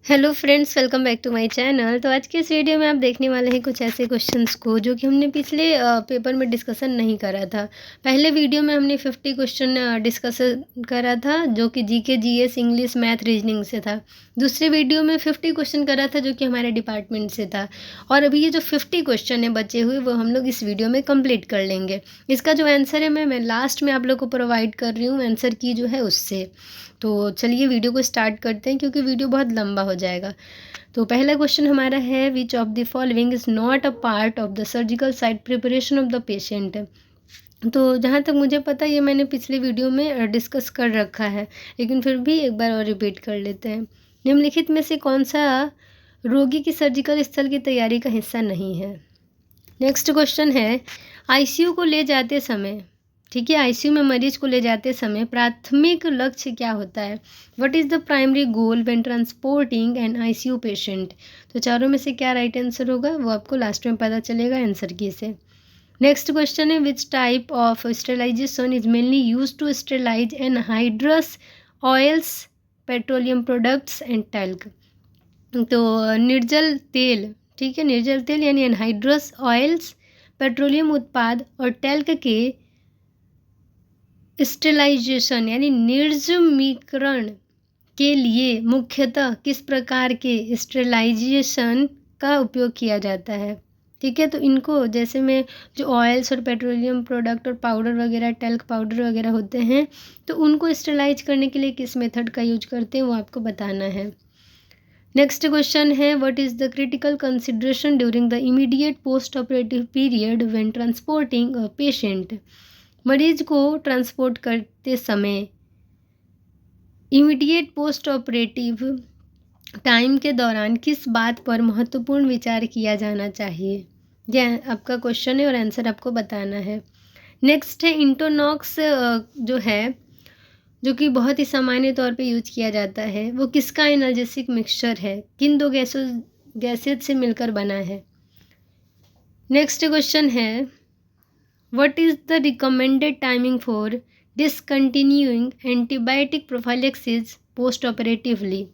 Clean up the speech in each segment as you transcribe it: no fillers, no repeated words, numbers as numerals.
Hello friends, welcome back to my channel. तो आज के इस वीडियो में आप देखने वाले हैं कुछ ऐसे क्वेश्चंस को जो कि हमने पिछले पेपर में डिस्कशन नहीं करा था। पहले वीडियो में हमने 50 क्वेश्चन डिस्कशन करा था जो कि GK, GS, English, math, reasoning से था। दूसरे वीडियो में 50 क्वेश्चन करा था जो कि हमारे डिपार्टमेंट से था। और अभी ये जो 50 क्वेश्चन है बचे हुए वो हम लोग इस वीडियो में कंप्लीट कर लेंगे। इसका जो आंसर है मैं लास्ट में आप लोग को प्रोवाइड कर रही हूँ आंसर की जो है उससे। तो चलिए वीडियो को स्टार्ट करते हैं क्योंकि वीडियो बहुत लंबा हो जाएगा। तो पहला क्वेश्चन हमारा है, which of the following is not a part of the surgical site preparation of the patient. तो जहाँ तक मुझे पता ये मैंने पिछले वीडियो में डिस्कस कर रखा है, लेकिन फिर भी एक बार और रिपीट कर लेते हैं। निम्नलिखित में से कौन सा रोगी की सर्जिकल स्थल की तैयारी का हिस्सा नहीं है। नेक्स्ट क्वेश्चन है, आईसीयू को ले जाते समय, ठीक है, आईसीयू में मरीज को ले जाते समय प्राथमिक लक्ष्य क्या होता है। What is the primary goal when transporting an ICU patient. तो चारों में से क्या राइट आंसर होगा वो आपको लास्ट में पता चलेगा आंसर की से। नेक्स्ट क्वेश्चन है, which type of sterilisation is mainly use to sterilise anhydrous oils, petroleum products and talc. तो निर्जल तेल, ठीक है, निर्जल तेल यानी एनहाइड्रस ऑयल्स, पेट्रोलियम उत्पाद और टैल्क के स्टेरिलाइजेशन यानी निर्जमीकरण के लिए मुख्यतः किस प्रकार के स्टेरिलाइजेशन का उपयोग किया जाता है। ठीक है, तो इनको जैसे में जो ऑयल्स और पेट्रोलियम प्रोडक्ट और पाउडर वगैरह, टैल्क पाउडर वगैरह होते हैं, तो उनको स्टेरिलाइज करने के लिए किस मेथड का यूज करते हैं वो आपको बताना है। नेक्स्ट क्वेश्चन है, what is the critical consideration during the immediate post operative period when transporting a patient. मरीज को ट्रांसपोर्ट करते समय इमीडिएट पोस्ट ऑपरेटिव टाइम के दौरान किस बात पर महत्वपूर्ण विचार किया जाना चाहिए। यह आपका क्वेश्चन है और आंसर आपको बताना है। नेक्स्ट है, इंटोनॉक्स जो है जो कि बहुत ही सामान्य तौर पे यूज किया जाता है, वो किसका एनाल्जेसिक मिक्सचर है, किन दो गैसेज से मिलकर बना है। नेक्स्ट क्वेश्चन है, what is the recommended timing for discontinuing antibiotic prophylaxis post operatively.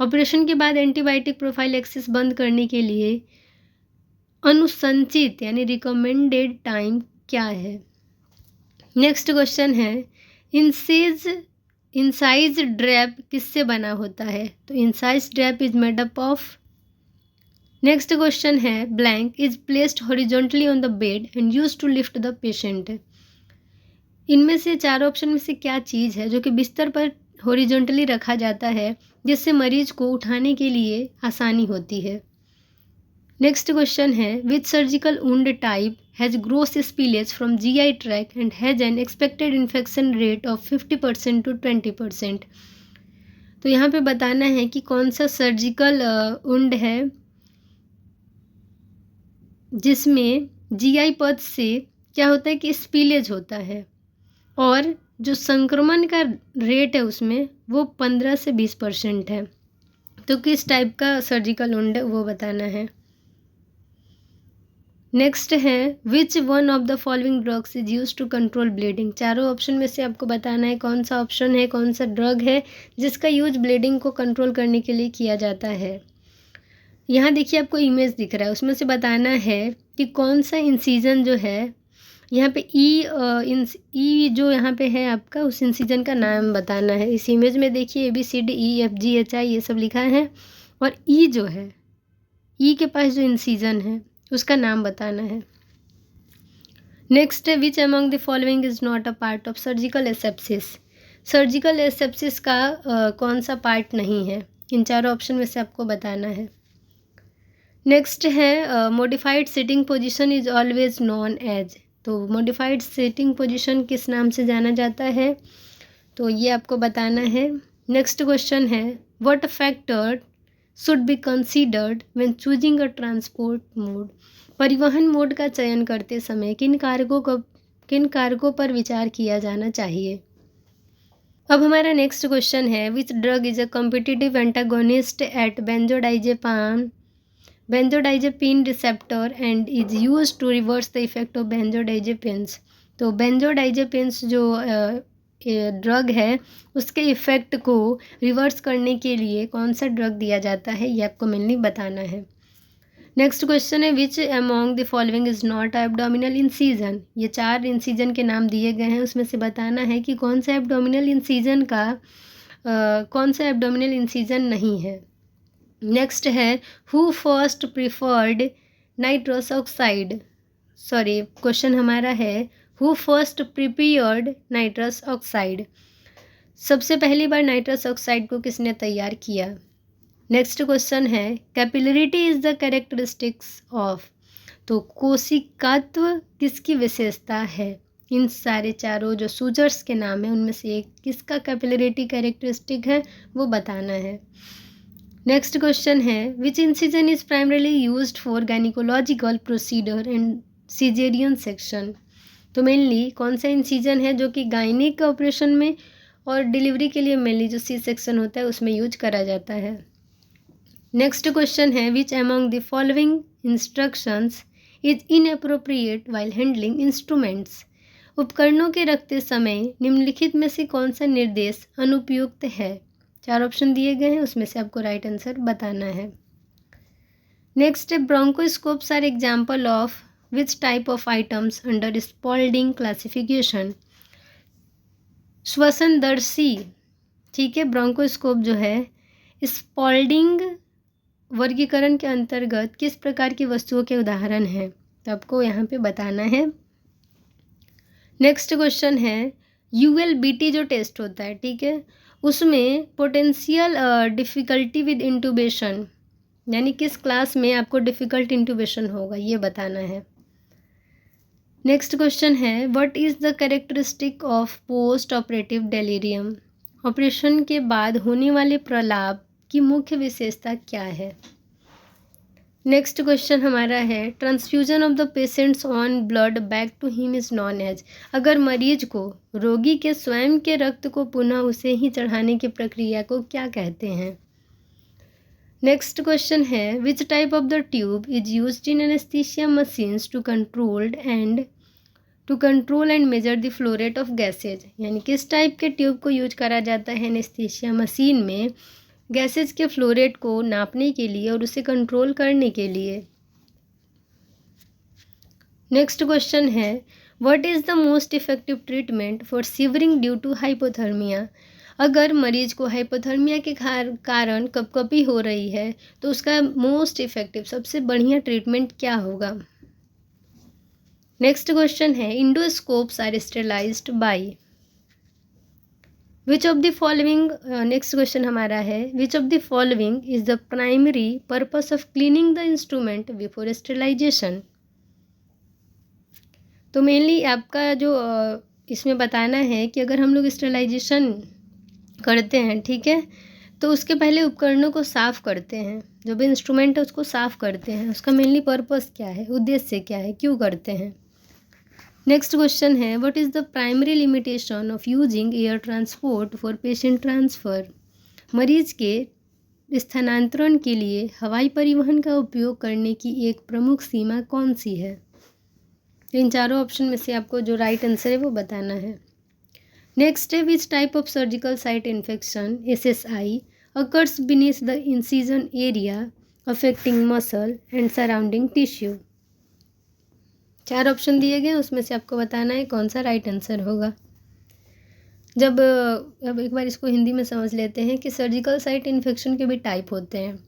Operation के बाद एंटीबायोटिक प्रोफाइलेक्सिस बंद करने के लिए अनुशंसित यानी रिकमेंडेड टाइम क्या है। नेक्स्ट क्वेश्चन है, इंसाइज ड्रैप किससे बना होता है। तो incise drape is made up of. Next question है, blank is placed horizontally on the bed and used to lift the patient. इनमें से चार ऑप्शन में से क्या चीज़ है जो कि बिस्तर पर हॉरिजॉन्टली रखा जाता है जिससे मरीज को उठाने के लिए आसानी होती है। नेक्स्ट क्वेश्चन है, which surgical wound type has gross spillage from GI tract and has an expected infection rate of 50% to 20%। तो यहाँ पे बताना है कि कौन सा सर्जिकल वुंड है जिसमें जीआई पथ से क्या होता है कि स्पिलेज होता है और जो संक्रमण का रेट है उसमें वो 15 से 20% है। तो किस टाइप का सर्जिकल वुंड है वो बताना है। नेक्स्ट है, which one of the following drugs is use to control bleeding. चारों ऑप्शन में से आपको बताना है कौन सा ऑप्शन है, कौन सा ड्रग है जिसका यूज ब्लीडिंग को कंट्रोल करने के लिए किया जाता है। यहाँ देखिए आपको इमेज दिख रहा है, उसमें से बताना है कि कौन सा इंसिजन जो है यहाँ पे ई जो यहाँ पे है आपका उस इंसिजन का नाम बताना है। इस इमेज में देखिए ABCDEFGHI ये सब लिखा है और ई जो है, ई के पास जो इंसिजन है उसका नाम बताना है। नेक्स्ट है, which among the following is not a part of surgical asepsis. Surgical asepsis का कौन सा पार्ट नहीं है, इन चारों ऑप्शन में से आपको बताना है। नेक्स्ट है, modified sitting position is always known as. तो मॉडिफाइड सिटिंग पोजीशन किस नाम से जाना जाता है, तो ये आपको बताना है। नेक्स्ट क्वेश्चन है, what factor should be considered when choosing a transport mode. परिवहन मोड का चयन करते समय किन कारकों पर विचार किया जाना चाहिए। अब हमारा नेक्स्ट क्वेश्चन है, which drug is a competitive antagonist at benzodiazepine receptor and is use to reverse the effect of benzodiazepines. तो बेंजोडाइजेपिन्स जो ड्रग है उसके इफ़ेक्ट को रिवर्स करने के लिए कौन सा ड्रग दिया जाता है, ये आपको मेनली बताना है। नेक्स्ट क्वेश्चन है which among the following is not abdominal incision. ये 4 इंसीजन के नाम दिए गए हैं, उसमें से बताना है कि कौन सा एब्डोमिनल इंसीजन का कौन सा एब्डोमिनल इंसीजन नहीं है। नेक्स्ट है who first preferred nitrous oxide. Sorry, question हमारा है who first prepared nitrous oxide. सबसे पहली बार नाइट्रस ऑक्साइड को किसने तैयार किया। नेक्स्ट क्वेश्चन है capillarity is the characteristics of. तो कोशिकात्व किसकी विशेषता है। इन सारे चारों जो सूजर्स के नाम है उनमें से एक किसका कैपिलरिटी कैरेक्टरिस्टिक है वो बताना है। नेक्स्ट क्वेश्चन है which incision is primarily used for gynaecological procedure and caesarean section. तो मेनली कौन सा इंसिजन है जो कि गायनिक ऑपरेशन में और डिलीवरी के लिए मेनली जो सी सेक्शन होता है उसमें यूज करा जाता है। नेक्स्ट क्वेश्चन है which among the following instructions is inappropriate while handling instruments. उपकरणों के रखते समय निम्नलिखित में से कौन सा निर्देश अनुपयुक्त है। 4 ऑप्शन दिए गए हैं, उसमें से आपको राइट आंसर बताना है। नेक्स्ट है bronchoscopes are example of which type of items under Spaulding classification. श्वसनदर्शी, ठीक है, ब्रोंकोस्कोप जो है स्पॉल्डिंग वर्गीकरण के अंतर्गत किस प्रकार की वस्तुओं के उदाहरण हैं, तो आपको यहाँ पे बताना है। नेक्स्ट क्वेश्चन है ULBT जो टेस्ट होता है, ठीक है, उसमें पोटेंशियल डिफ़िकल्टी विद इंटूबेशन यानी किस क्लास में आपको डिफ़िकल्ट इंटूबेशन होगा ये बताना है। नेक्स्ट क्वेश्चन है what is the characteristic of post operative delirium. Operation के बाद होने वाले प्रलाप की मुख्य विशेषता क्या है। नेक्स्ट क्वेश्चन हमारा है transfusion of the patients on blood back to him is known as. अगर मरीज को रोगी के स्वयं के रक्त को पुनः उसे ही चढ़ाने की प्रक्रिया को क्या कहते हैं। नेक्स्ट क्वेश्चन है which type of the tube is used in anaesthesia machines to control and measure the flow rate of gases. यानी किस टाइप के ट्यूब को यूज करा जाता है एनेस्थीसिया मशीन में गैसेज के फ्लो रेट को नापने के लिए और उसे कंट्रोल करने के लिए। नेक्स्ट क्वेश्चन है what is the most effective treatment for shivering due to hypothermia. अगर मरीज को हाइपोथर्मिया के कारण कपकपी हो रही है तो उसका मोस्ट इफेक्टिव सबसे बढ़िया ट्रीटमेंट क्या होगा। नेक्स्ट क्वेश्चन है endoscopes are sterilised by which of the following. Next question हमारा है which of the following is the primary purpose of cleaning the instrument before sterilisation. तो मेनली आपका जो इसमें बताना है कि अगर हम लोग स्टेरिलाइजेशन करते हैं, ठीक है, तो उसके पहले उपकरणों को साफ़ करते हैं, जो भी इंस्ट्रूमेंट है उसको साफ़ करते हैं, उसका मेनली पर्पस क्या है, उद्देश्य क्या है, क्यों करते हैं। नेक्स्ट क्वेश्चन है what is the primary limitation of using air transport for patient transfer. मरीज के स्थानांतरण के लिए हवाई परिवहन का उपयोग करने की एक प्रमुख सीमा कौन सी है। इन चारों ऑप्शन में से आपको जो राइट आंसर है वो बताना है। नेक्स्ट है which type of surgical site infection SSI occurs beneath the incision area affecting muscle and surrounding tissue. 4 option दिए गए, उसमें से आपको बताना है कौन सा राइट आंसर होगा। अब एक बार इसको हिंदी में समझ लेते हैं कि सर्जिकल साइट इन्फेक्शन के भी टाइप होते हैं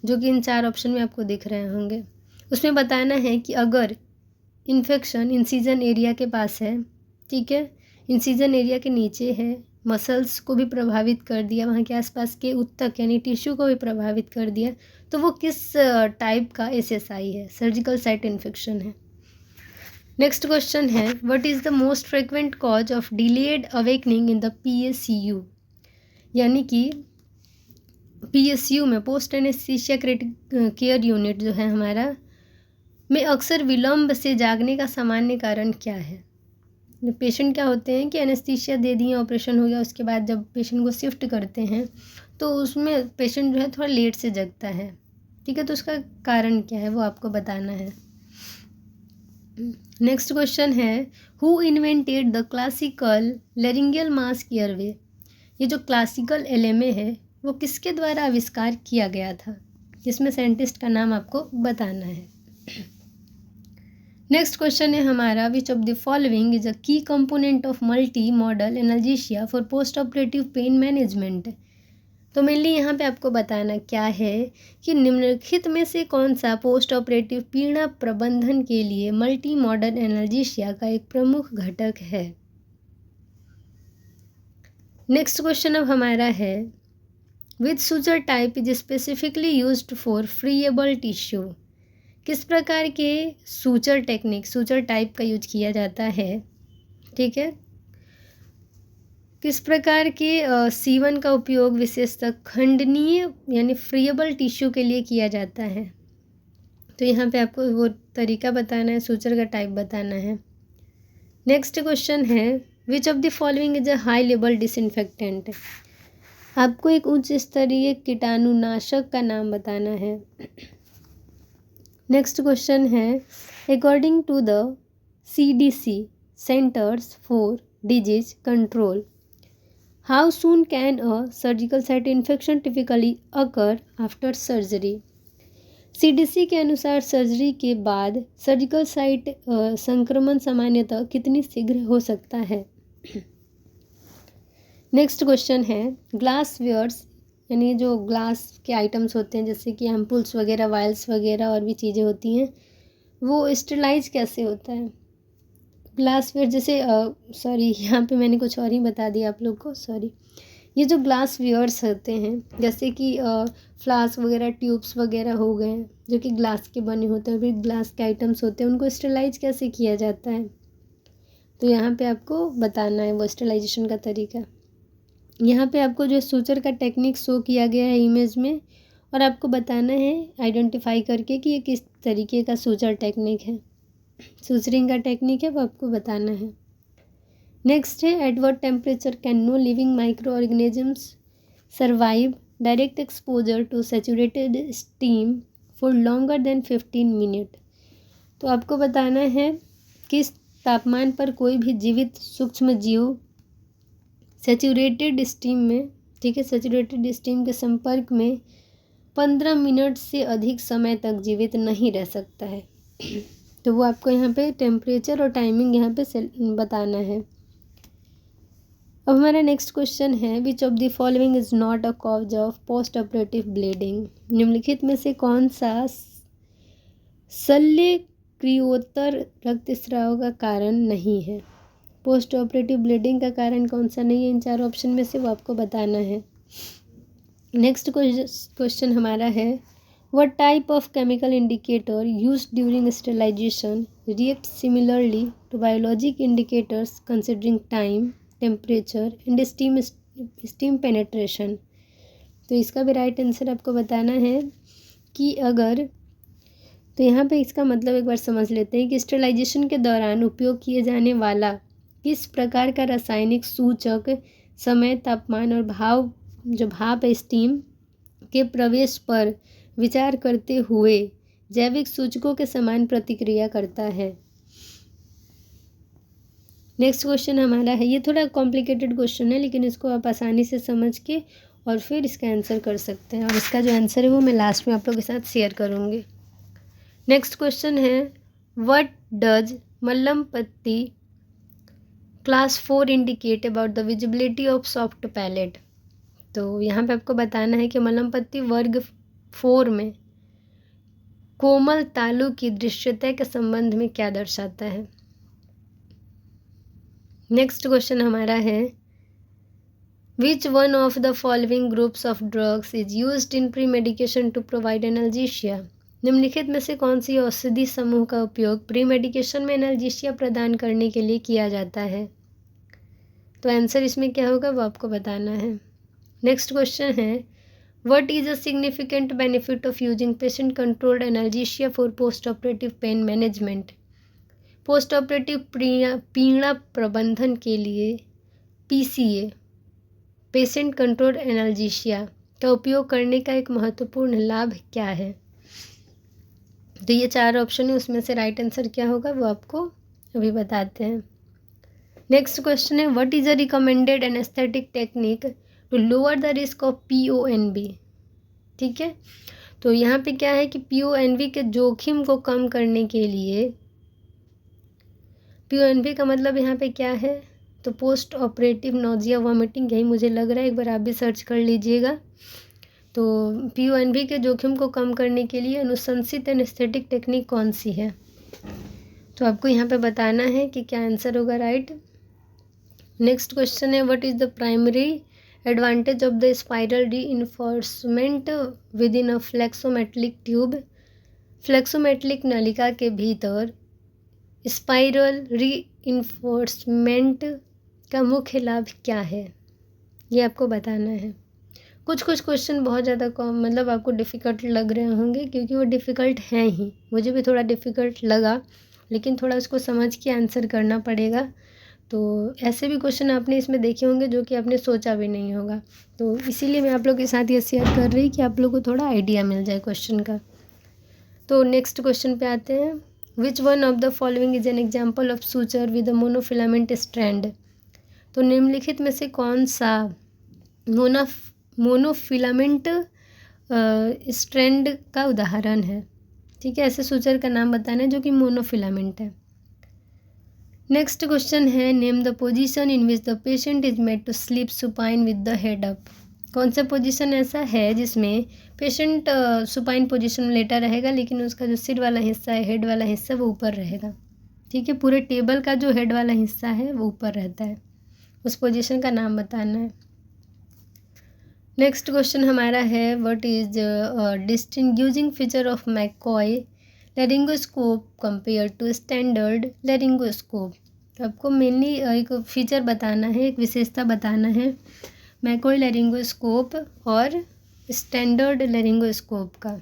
जो कि इन 4 ऑप्शन में आपको दिख रहे होंगे। उसमें बताना है कि अगर इन्फेक्शन इंसिजन एरिया के पास है, ठीक है, इंसिजन एरिया के नीचे है, मसल्स को भी प्रभावित कर दिया, वहाँ के आसपास के ऊतक यानी टिश्यू को भी प्रभावित कर दिया, तो वो किस टाइप का SSI है, सर्जिकल साइट इन्फेक्शन है। नेक्स्ट क्वेश्चन है what is the most frequent cause of delayed awakening in the PSU। यानी कि PSU में पोस्ट एनेस्थीसिया केयर यूनिट जो है हमारा में अक्सर विलम्ब से जागने का सामान्य कारण क्या है। पेशेंट क्या होते हैं कि एनेस्थीसिया दे दिए, ऑपरेशन हो गया, उसके बाद जब पेशेंट को शिफ्ट करते हैं तो उसमें पेशेंट जो है थोड़ा लेट से जगता है, ठीक है, तो उसका कारण क्या है वो आपको बताना है। नेक्स्ट क्वेश्चन है, who invented the classical laryngeal mask airway. ये जो क्लासिकल एलएमए है वो किसके द्वारा आविष्कार किया गया था, जिसमें साइंटिस्ट का नाम आपको बताना है। नेक्स्ट क्वेश्चन है हमारा, which of the following is a key component of multi modal analgesia for post operative pain management. तो मेनली यहाँ पे आपको बताना क्या है कि निम्नलिखित में से कौन सा पोस्ट ऑपरेटिव पीड़ा प्रबंधन के लिए मल्टी मॉडल एनाल्जेशिया का एक प्रमुख घटक है। नेक्स्ट क्वेश्चन अब हमारा है, which suture type is specifically used for friable tissue. किस प्रकार के सूचर टेक्निक, सूचर टाइप का यूज किया जाता है, ठीक है, किस प्रकार के सीवन का उपयोग विशेषतः खंडनीय यानी फ्रीएबल टिश्यू के लिए किया जाता है। तो यहाँ पे आपको वो तरीका बताना है, सूचर का टाइप बताना है। नेक्स्ट क्वेश्चन है, which of the following is a high level disinfectant. आपको एक उच्च स्तरीय कीटाणुनाशक का नाम बताना है। नेक्स्ट क्वेश्चन है, according to the CDC centres for disease control, how soon can a surgical site infection typically occur after surgery. CDC के अनुसार सर्जरी के बाद सर्जिकल साइट संक्रमण सामान्यतः कितनी शीघ्र हो सकता है। नेक्स्ट क्वेश्चन है, ग्लास वेयर्स यानी जो ग्लास के आइटम्स होते हैं जैसे कि एम्पुल्स वगैरह, वायल्स वगैरह और भी चीज़ें होती हैं, वो स्टेलाइज कैसे होता है। ग्लासवेयर जैसे यहाँ पे मैंने कुछ और ही बता दिया आप लोग को, सॉरी। ये जो ग्लास वेयर्स होते हैं जैसे कि फ्लास्क वगैरह, ट्यूब्स वगैरह हो गए जो कि ग्लास के बने होते हैं, फिर ग्लास के आइटम्स होते हैं, उनको स्टेलाइज कैसे किया जाता है। तो यहाँ पे आपको बताना है वो स्टेलाइजेशन का तरीका। यहाँ पे आपको जो सूचर का टेक्निक शो किया गया है इमेज में, और आपको बताना है आइडेंटिफाई करके कि ये किस तरीके का सूचर टेक्निक है, सूचरिंग का टेक्निक है, वो आपको बताना है। नेक्स्ट है, at what temperature can no living microorganisms survive direct exposure to saturated steam for longer than 15 minute. तो आपको बताना है किस तापमान पर कोई भी जीवित सूक्ष्म जीव सैचुरेटेड स्टीम में, ठीक है, सैचुरेटेड स्टीम के संपर्क में 15 मिनट से अधिक समय तक जीवित नहीं रह सकता है। तो वो आपको यहाँ पे टेम्परेचर और टाइमिंग यहाँ पे बताना है। अब हमारा नेक्स्ट क्वेश्चन है, which of the following is not a cause of post operative bleeding. निम्नलिखित में से कौन सा शल्य क्रियोत्तर रक्तस्राव का कारण नहीं है। पोस्ट ऑपरेटिव ब्लीडिंग का कारण कौन सा नहीं है इन चार ऑप्शन में से, वो आपको बताना है। नेक्स्ट क्वेश्चन हमारा है, what type of chemical indicator used during sterilisation react similarly to biologic indicators considering time, temperature and steam penetration. तो इसका भी राइट आंसर आपको बताना है कि अगर, तो यहाँ पे इसका मतलब एक बार समझ लेते हैं कि स्टेरिलाइजेशन के दौरान उपयोग किए जाने वाला किस प्रकार का रासायनिक सूचक समय, तापमान और भाप स्टीम के प्रवेश पर विचार करते हुए जैविक सूचकों के समान प्रतिक्रिया करता है। नेक्स्ट क्वेश्चन हमारा है, ये थोड़ा कॉम्प्लिकेटेड क्वेश्चन है लेकिन इसको आप आसानी से समझ के और फिर इसका आंसर कर सकते हैं, और इसका जो आंसर है वो मैं लास्ट में आप लोगों के साथ शेयर करूँगी। नेक्स्ट क्वेश्चन है, what does Mallampati class 4 indicate about the visibility of soft palate. तो यहाँ पे आपको बताना है कि मल्लमपट्टी वर्ग 4 में कोमल तालु की दृश्यता के संबंध में क्या दर्शाता है। नेक्स्ट क्वेश्चन हमारा है, which one of the following groups of drugs is used in pre medication to provide analgesia. निम्नलिखित में से कौन सी औषधि समूह का उपयोग प्री मेडिकेशन में एनाल्जेशिया प्रदान करने के लिए किया जाता है। तो आंसर इसमें क्या होगा वो आपको बताना है। नेक्स्ट क्वेश्चन है, what is a significant benefit of using patient controlled analgesia for post operative pain management. Post operative पीड़ा प्रबंधन के लिए PCA, पेशेंट कंट्रोल्ड एनाल्जेशिया का उपयोग करने का एक महत्वपूर्ण लाभ क्या है। तो ये 4 ऑप्शन है, उसमें से राइट आंसर क्या होगा वो आपको अभी बताते हैं। नेक्स्ट क्वेश्चन है, what is a recommended anaesthetic technique to lower the risk of PONV। ठीक है, तो यहाँ पे क्या है कि PONV के जोखिम को कम करने के लिए, PONV का मतलब यहाँ पे क्या है, तो पोस्ट ऑपरेटिव नोजिया वॉमिटिंग, यही मुझे लग रहा है, एक बार आप भी सर्च कर लीजिएगा। तो PONV के जोखिम को कम करने के लिए अनुशंसित एनेस्थेटिक टेक्निक कौन सी है, तो आपको यहाँ पे बताना है कि क्या आंसर होगा राइट। नेक्स्ट क्वेश्चन है, what is the primary advantage of the spiral reinforcement within a flexometric tube. Flexometric नलिका के भीतर स्पाइरल रीइंफोर्समेंट का मुख्य लाभ क्या है, ये आपको बताना है। कुछ क्वेश्चन बहुत ज़्यादा कम मतलब आपको डिफ़िकल्ट लग रहे होंगे, क्योंकि वो डिफ़िकल्ट हैं ही, मुझे भी थोड़ा डिफ़िकल्ट लगा, लेकिन थोड़ा उसको समझ के आंसर करना पड़ेगा। तो ऐसे भी क्वेश्चन आपने इसमें देखे होंगे जो कि आपने सोचा भी नहीं होगा, तो इसीलिए मैं आप लोग के साथ ये शेयर कर रही कि आप लोग को थोड़ा आइडिया मिल जाए क्वेश्चन का। तो नेक्स्ट क्वेश्चन पे आते हैं, विच one of the following is an example of suture with a monofilament strand. तो निम्नलिखित में से कौन सा मोनोफिलामेंट स्ट्रैंड का उदाहरण है। ठीक है, ऐसे सूचर का नाम बताना है जो कि मोनोफिलामेंट है। नेक्स्ट क्वेश्चन है, name the position in which the patient is made to sleep supine with the head up. कौन सा पोजीशन ऐसा है जिसमें पेशेंट सुपाइन पोजीशन में लेटा रहेगा, लेकिन उसका जो सिर वाला हिस्सा है, हेड वाला हिस्सा, वो ऊपर रहेगा। ठीक है, पूरे टेबल का जो हेड वाला हिस्सा है वो ऊपर रहता है, उस पोजीशन का नाम बताना है। नेक्स्ट क्वेश्चन हमारा है, what is distinguishing feature of McCoy laryngoscope compare to standard laryngoscope. तो आपको मेनली एक फीचर बताना है, एक विशेषता बताना है मैकॉय लैरिंगोस्कोप और स्टैंडर्ड लैरिंगोस्कोप का।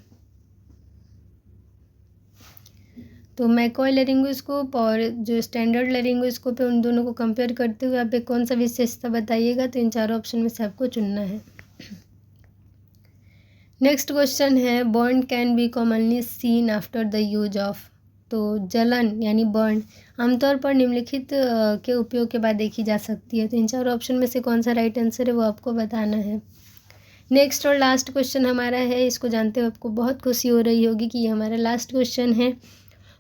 तो मैकॉय लैरिंगोस्कोप और जो स्टैंडर्ड लैरिंगोस्कोप है, उन दोनों को कंपेयर करते हुए आप एक कौन सा विशेषता बताइएगा, तो इन चारों ऑप्शन में से आपको चुनना है। नेक्स्ट क्वेश्चन है, burn can be commonly seen after the use of. तो जलन यानी बर्न आमतौर पर निम्नलिखित के उपयोग के बाद देखी जा सकती है, तो इन चारों ऑप्शन में से कौन सा राइट आंसर है वो आपको बताना है। नेक्स्ट और लास्ट क्वेश्चन हमारा है, इसको जानते हुए आपको बहुत खुशी हो रही होगी कि ये हमारा लास्ट क्वेश्चन है।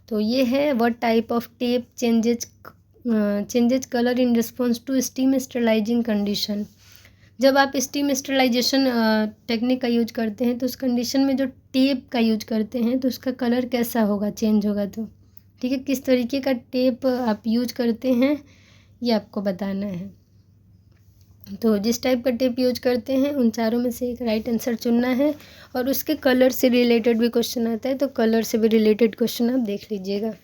तो ये है, what type of tape changes colour in response to steam sterilizing condition. जब आप स्टीम स्टरलाइजेशन टेक्निक का यूज करते हैं तो उस कंडीशन में जो टेप का यूज करते हैं तो उसका कलर कैसा होगा, चेंज होगा। तो ठीक है, किस तरीके का टेप आप यूज करते हैं ये आपको बताना है। तो जिस टाइप का टेप यूज करते हैं उन चारों में से एक राइट आंसर चुनना है, और उसके कलर से रिलेटेड भी क्वेश्चन आता है, तो कलर से भी रिलेटेड क्वेश्चन आप देख लीजिएगा।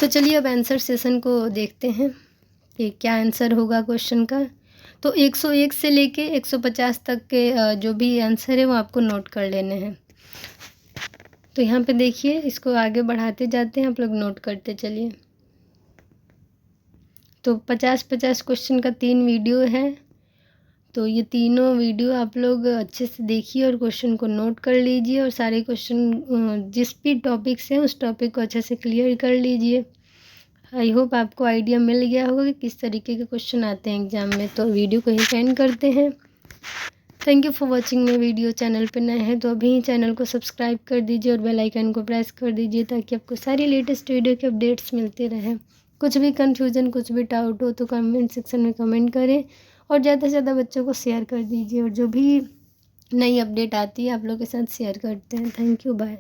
तो चलिए अब आंसर सेशन को देखते हैं कि क्या आंसर होगा क्वेश्चन का। तो 101 से लेके 150 तक के जो भी आंसर है वो आपको नोट कर लेने हैं। तो यहाँ पे देखिए, इसको आगे बढ़ाते जाते हैं, आप लोग नोट करते चलिए। तो 50-50 क्वेश्चन का 3 वीडियो है, तो ये तीनों वीडियो आप लोग अच्छे से देखिए और क्वेश्चन को नोट कर लीजिए, और सारे क्वेश्चन जिस भी टॉपिक से उस टॉपिक को अच्छे से क्लियर कर लीजिए। आई होप आपको आइडिया मिल गया होगा कि किस तरीके के क्वेश्चन आते हैं एग्जाम में। तो वीडियो को ही एंड करते हैं। Thank you for watching my video. Channel पर नए हैं तो अभी ही चैनल को सब्सक्राइब कर दीजिए और बेल आइकन को प्रेस कर दीजिए, ताकि आपको सारी लेटेस्ट वीडियो के अपडेट्स मिलते रहें। कुछ भी कन्फ्यूज़न, कुछ भी डाउट हो तो कमेंट सेक्शन में कमेंट करें, और ज़्यादा से ज़्यादा बच्चों को शेयर कर दीजिए, और जो भी नई अपडेट आती है आप लोग के साथ शेयर करते हैं। Thank you, bye.